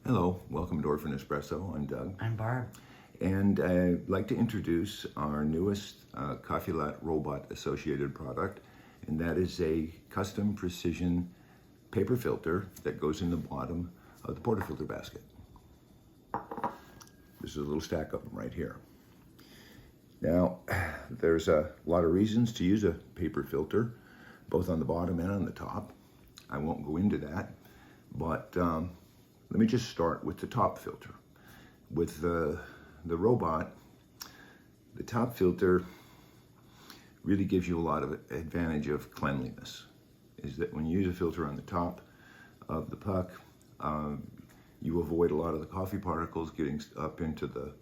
Hello, welcome to Espresso. I'm Doug. I'm Barb. And I'd like to introduce our newest Cafelat Robot associated product, and that is a custom precision paper filter that goes in the bottom of the portafilter basket. There's a little stack of them right here. Now, there's a lot of reasons to use a paper filter, both on the bottom and on the top. I won't go into that, but let me just start with the top filter. With the robot, the top filter really gives you a lot of advantage of cleanliness. Is that when you use a filter on the top of the puck, you avoid a lot of the coffee particles getting up into the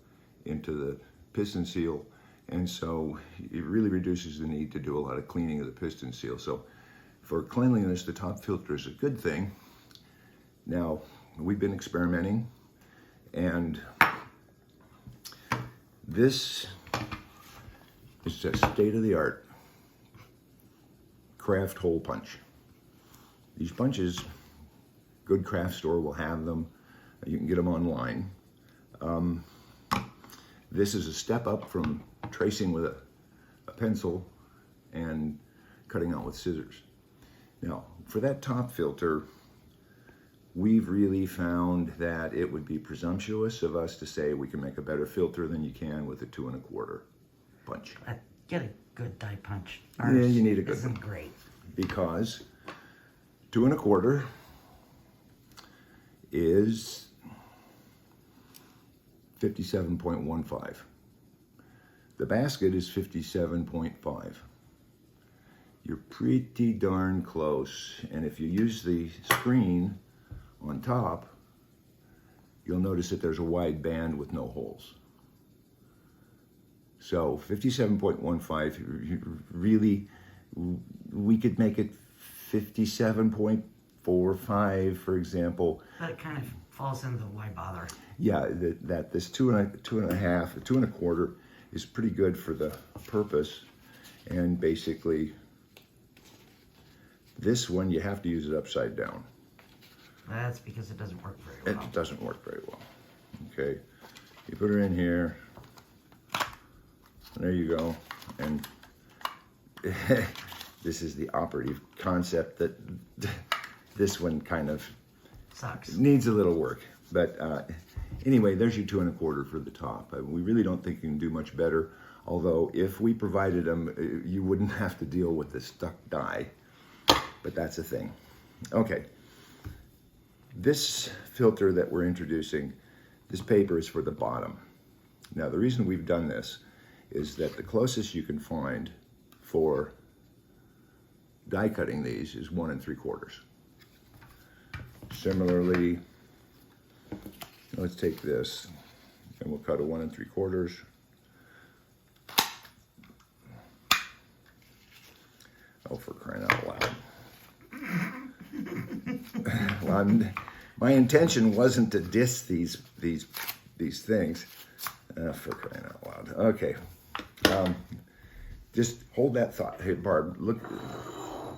piston seal, and so it really reduces the need to do a lot of cleaning of the piston seal. So for cleanliness, the top filter is a good thing. Now, we've been experimenting, and this is a state-of-the-art craft hole punch. These punches, good craft store will have them. You can get them online. This is a step up from tracing with a pencil and cutting out with scissors. Now, for that top filter, we've really found that it would be presumptuous of us to say we can make a better filter than you can with a 2 1/4 punch. Get a good die punch. Yeah, you need a good isn't one. Great. Because 2 1/4 is 57.15. The basket is 57.5. You're pretty darn close, and if you use the screen on top, you'll notice that there's a wide band with no holes. So 57.15, really, we could make it 57.45, for example. But it kind of falls into why bother. Yeah, that this 2 1/4 is pretty good for the purpose, and basically this one you have to use it upside down. That's because it doesn't work very well. It doesn't work very well. Okay, you put her in here. There you go, and this is the operative concept that this one kind of Sucks. needs a little work. But anyway, there's your 2 1/4 for the top. We really don't think you can do much better. Although if we provided them, you wouldn't have to deal with the stuck die. But that's a thing. Okay. This filter that we're introducing, this paper is for the bottom. Now, the reason we've done this is that the closest you can find for die cutting these is 1 3/4. Similarly, let's take this and we'll cut a 1 3/4. Oh, for crying out loud. Well, my intention wasn't to diss these things. For crying out loud. Okay. Just hold that thought. Hey, Barb, look.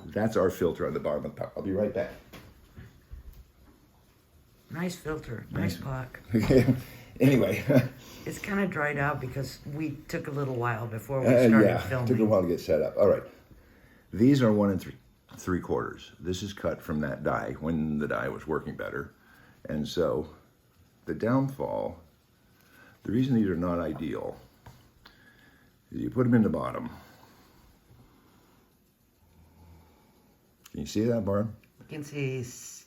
That's our filter on the bottom of the puck. I'll be right back. Nice filter. Nice puck. Anyway. It's kind of dried out because we took a little while before we started filming. Took a while to get set up. All right. These are 1 3/4. This is cut from that die when the die was working better. And so the downfall, the reason these are not ideal is you put them in the bottom. Can you see that, Barb? You can see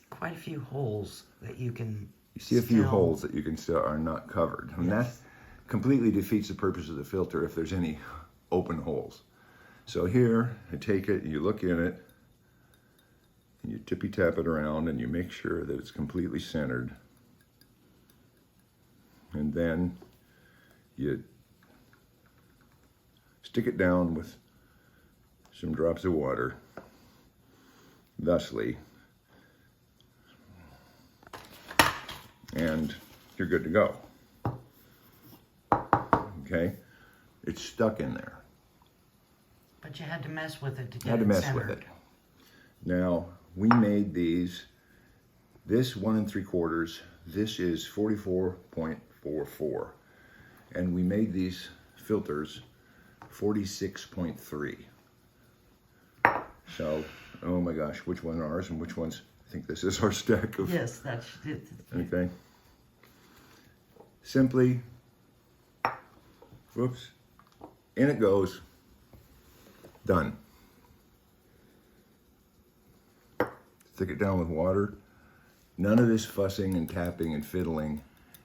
quite a few holes that you can You see a few holes that you can still are not covered. And that completely defeats the purpose of the filter if there's any open holes. So here, I take it, you look in it, and you tippy tap it around and you make sure that it's completely centered. And then you stick it down with some drops of water, thusly, and you're good to go. Okay? It's stuck in there. But you had to mess with it to get Had to it mess centered. with it. Now, we made these This 1 3/4, this is 44.44. And we made these filters 46.3. So, oh my gosh, which one are ours and which ones? I think this is our stack of. Yes, that's it. Okay. Simply, whoops, in it goes. Done. Stick it down with water. None of this fussing and tapping and fiddling.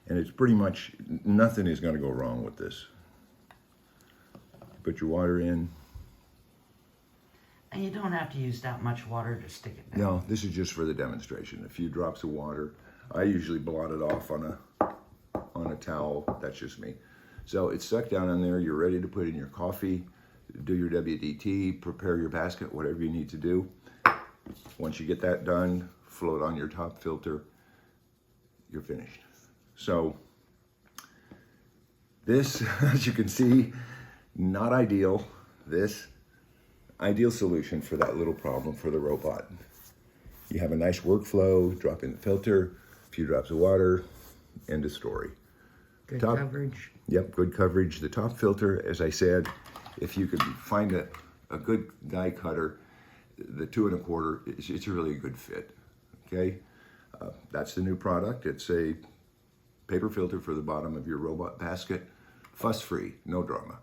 And it's pretty much, nothing is going to go wrong with this. Put your water in. And you don't have to use that much water to stick it down. No, this is just for the demonstration. A few drops of water. I usually blot it off on a towel. That's just me. So it's stuck down in there. You're ready to put in your coffee, do your WDT, prepare your basket, whatever you need to do. Once you get that done, float on your top filter. You're finished. So this, as you can see, not ideal. This ideal solution for that little problem for the robot. You have a nice workflow, drop in the filter, a few drops of water, end of story. Good Top, coverage. Yep, good coverage. The top filter, as I said, if you could find a good die cutter, the 2 1/4, it's a really good fit. Okay, that's the new product. It's a paper filter for the bottom of your robot basket. Fuss-free, no drama.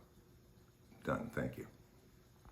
Done, thank you.